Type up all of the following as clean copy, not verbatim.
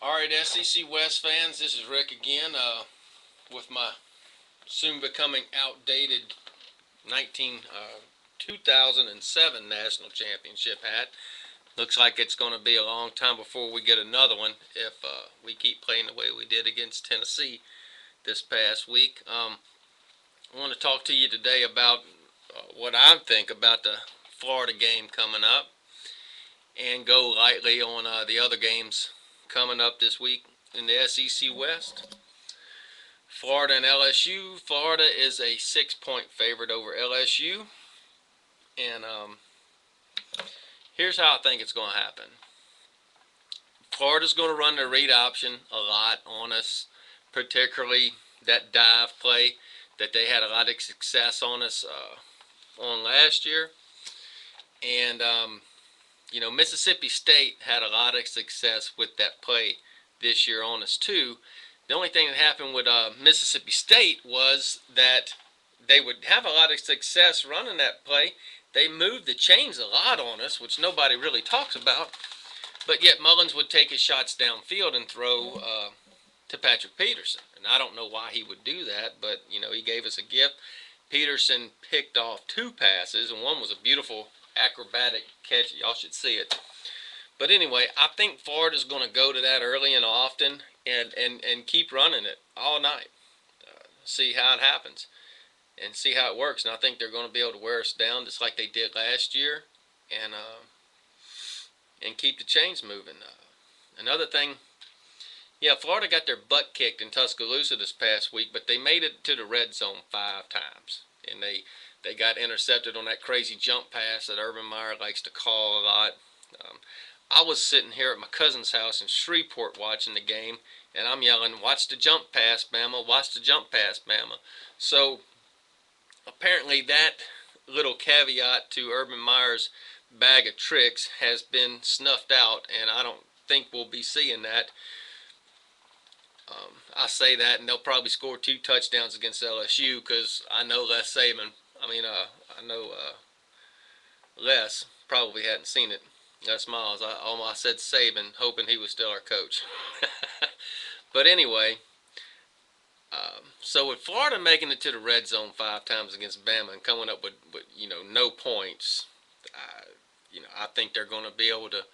Alright, SEC West fans, this is Rick again with my soon becoming outdated 2007 National Championship hat. Looks like it's going to be a long time before we get another one if we keep playing the way we did against Tennessee this past week. I want to talk to you today about what I think about the Florida game coming up and go lightly on the other games coming up this week in the SEC West. Florida and LSU. Florida is a 6-point favorite over LSU. And here's how I think it's going to happen. Florida's going to run their read option a lot on us, particularly that dive play that they had a lot of success on us on last year. And, Mississippi State had a lot of success with that play this year on us too. The only thing that happened with Mississippi State was that they would have a lot of success running that play. They moved the chains a lot on us, which nobody really talks about. But yet Mullins would take his shots downfield and throw to Patrick Peterson. And I don't know why he would do that, but, he gave us a gift. Peterson picked off 2 passes, and one was a beautiful acrobatic catch. Y'all should see it. But anyway, I think Florida's going to go to that early and often and keep running it all night. See how it happens and see how it works. And I think they're going to be able to wear us down just like they did last year and keep the chains moving. Another thing, Florida got their butt kicked in Tuscaloosa this past week, but they made it to the red zone 5 times. And they got intercepted on that crazy jump pass that Urban Meyer likes to call a lot. I was sitting here at my cousin's house in Shreveport watching the game, and I'm yelling, "Watch the jump pass, Bama, watch the jump pass, Bama." So apparently that little caveat to Urban Meyer's bag of tricks has been snuffed out, and I don't think we'll be seeing that. I say that, and they'll probably score 2 touchdowns against LSU because I know I know Les probably hadn't seen it. Les Miles. I said Saban, hoping he was still our coach. But anyway, so with Florida making it to the red zone 5 times against Bama and coming up with no points, I think they're going to be able to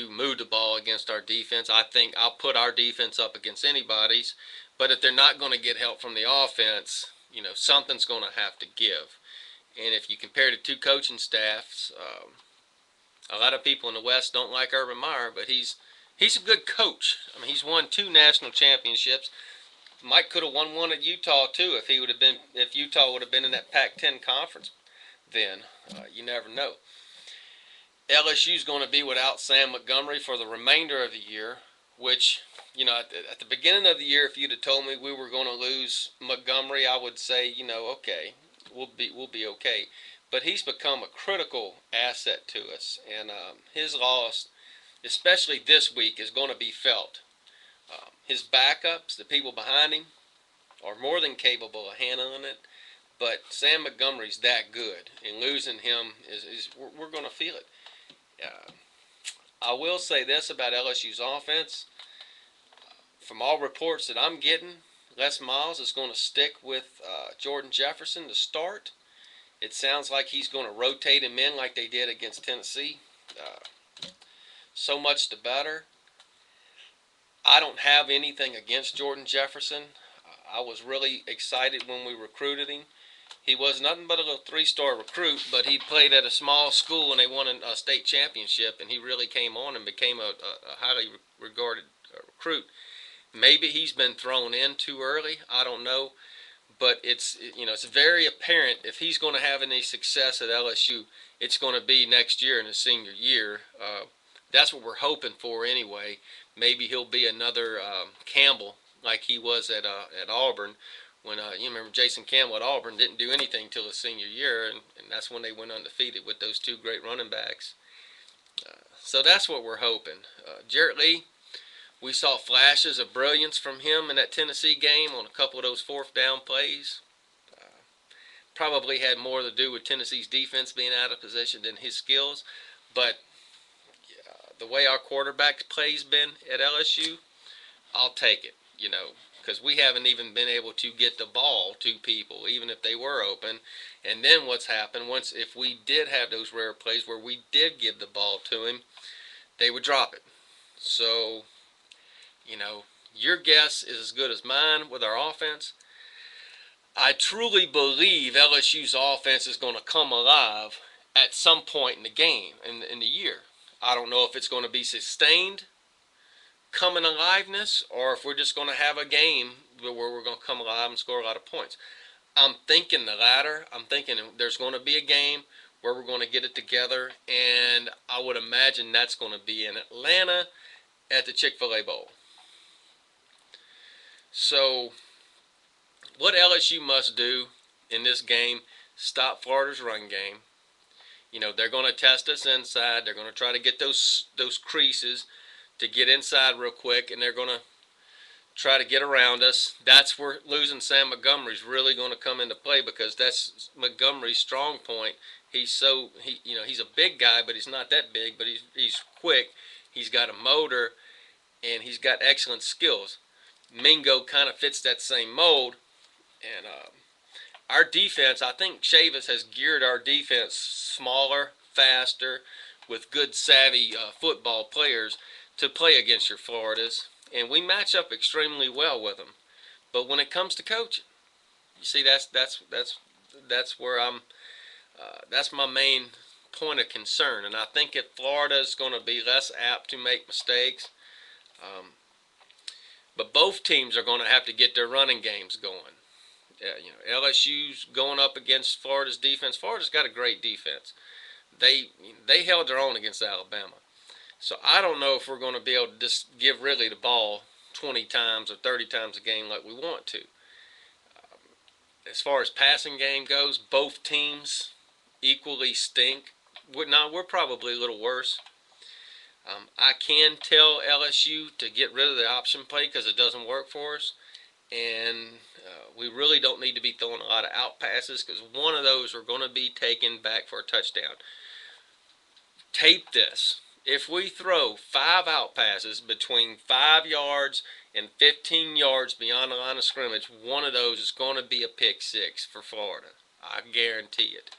move the ball against our defense. I think I'll put our defense up against anybody's. But if they're not going to get help from the offense, something's going to have to give. And if you compare the 2 coaching staffs, a lot of people in the West don't like Urban Meyer, but he's a good coach. I mean, he's won 2 national championships. Mike could have won one at Utah too if Utah would have been in that Pac-10 conference. Then you never know. LSU's going to be without Sam Montgomery for the remainder of the year, which at the beginning of the year, if you'd have told me we were going to lose Montgomery, I would say okay, we'll be okay. But he's become a critical asset to us, and his loss, especially this week, is going to be felt. His backups, the people behind him, are more than capable of handling it, but Sam Montgomery's that good, and losing him we're going to feel it. I will say this about LSU's offense. From all reports that I'm getting, Les Miles is going to stick with Jordan Jefferson to start. It sounds like he's going to rotate him in like they did against Tennessee. So much the better. I don't have anything against Jordan Jefferson. I was really excited when we recruited him. He was nothing but a little 3-star recruit, but he played at a small school and they won a state championship, and he really came on and became a highly regarded recruit. Maybe he's been thrown in too early. I don't know. But it's very apparent if he's going to have any success at LSU, it's going to be next year in his senior year. That's what we're hoping for anyway. Maybe he'll be another Campbell like he was at Auburn. When you remember Jason Campbell at Auburn didn't do anything till his senior year, and that's when they went undefeated with those 2 great running backs. So that's what we're hoping. Jarrett Lee, we saw flashes of brilliance from him in that Tennessee game on a couple of those 4th down plays. Probably had more to do with Tennessee's defense being out of position than his skills. But the way our quarterback play's been at LSU, I'll take it, because we haven't even been able to get the ball to people, even if they were open. And then what's happened, if we did have those rare plays where we did give the ball to him, they would drop it. So, you know, your guess is as good as mine with our offense. I truly believe LSU's offense is going to come alive at some point in the game, in the year. I don't know if it's going to be sustained coming aliveness or if we're just going to have a game where we're going to come alive and score a lot of points. I'm thinking the latter. I'm thinking there's going to be a game where we're going to get it together, and I would imagine that's going to be in Atlanta at the Chick-fil-A Bowl. So what LSU must do in this game, stop Florida's run game. They're going to test us inside. They're going to try to get those creases to get inside real quick, and they're going to try to get around us. That's where losing Sam Montgomery's really going to come into play, because that's Montgomery's strong point. He's a big guy, but he's not that big, but he's quick. He's got a motor, and he's got excellent skills. Mingo kind of fits that same mold, and our defense, I think Chavis has geared our defense smaller, faster, with good savvy football players to play against your Floridas, and we match up extremely well with them. But when it comes to coaching, you see, that's where that's my main point of concern. And I think if Florida is going to be less apt to make mistakes, but both teams are going to have to get their running games going. LSU's going up against Florida's defense. Florida's got a great defense. They held their own against Alabama. So I don't know if we're going to be able to just give Ridley the ball 20 times or 30 times a game like we want to. As far as passing game goes, both teams equally stink. We're probably a little worse. I can tell LSU to get rid of the option play because it doesn't work for us. And we really don't need to be throwing a lot of out passes, because one of those are going to be taken back for a touchdown. Tape this. If we throw 5 out passes between 5 yards and 15 yards beyond the line of scrimmage, one of those is going to be a pick six for Florida. I guarantee it.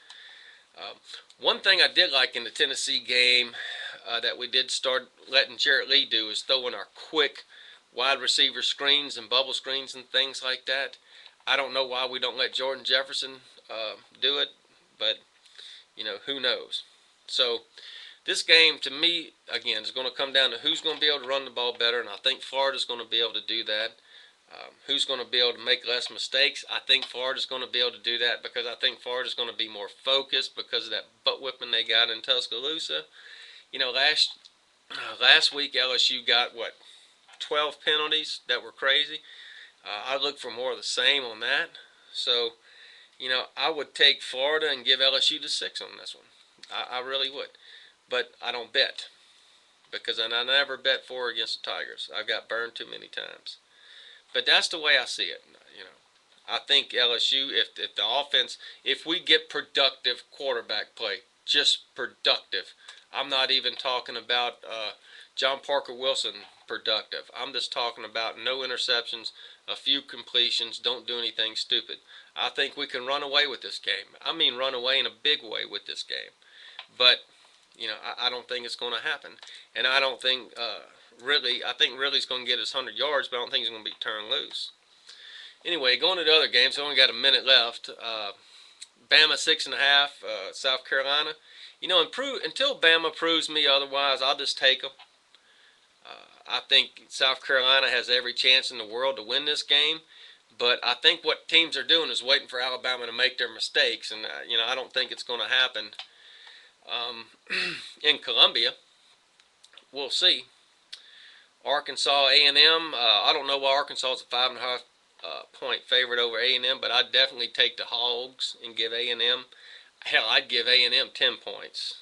One thing I did like in the Tennessee game that we did start letting Jarrett Lee do is throwing our quick wide receiver screens and bubble screens and things like that. I don't know why we don't let Jordan Jefferson do it, but who knows. So this game, to me, again, is going to come down to who's going to be able to run the ball better, and I think Florida's going to be able to do that. Who's going to be able to make less mistakes? I think Florida's going to be able to do that, because I think Florida's going to be more focused because of that butt whipping they got in Tuscaloosa. Last week LSU got, 12 penalties that were crazy. I look for more of the same on that. So, I would take Florida and give LSU the 6 on this one. I really would. But I don't bet, because I never bet 4 against the Tigers. I've got burned too many times. But that's the way I see it. I think LSU, if the offense, if we get productive quarterback play, just productive. I'm not even talking about John Parker Wilson productive. I'm just talking about no interceptions, a few completions, don't do anything stupid. I think we can run away with this game. I mean, run away in a big way with this game. But I don't think it's going to happen. And I don't think I think Ridley's going to get his 100 yards, but I don't think he's going to be turned loose. Anyway, going to the other games, so only got a minute left. Bama 6.5, South Carolina. Until Bama proves me otherwise, I'll just take them. I think South Carolina has every chance in the world to win this game. But I think what teams are doing is waiting for Alabama to make their mistakes. And, I don't think it's going to happen in Columbia. We'll see. Arkansas A&M. I don't know why Arkansas is a 5.5 point favorite over A&M, but I'd definitely take the Hogs and give A&M. Hell, I'd give A&M 10 points.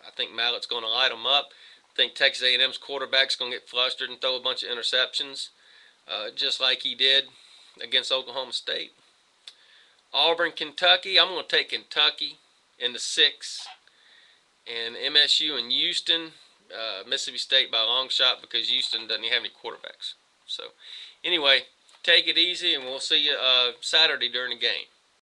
I think Mallett's going to light them up. I think Texas A&M's quarterback's going to get flustered and throw a bunch of interceptions, just like he did against Oklahoma State. Auburn, Kentucky. I'm going to take Kentucky in the 6. And MSU and Houston. Mississippi State by a long shot, because Houston doesn't have any quarterbacks. So, anyway, take it easy, and we'll see you Saturday during the game.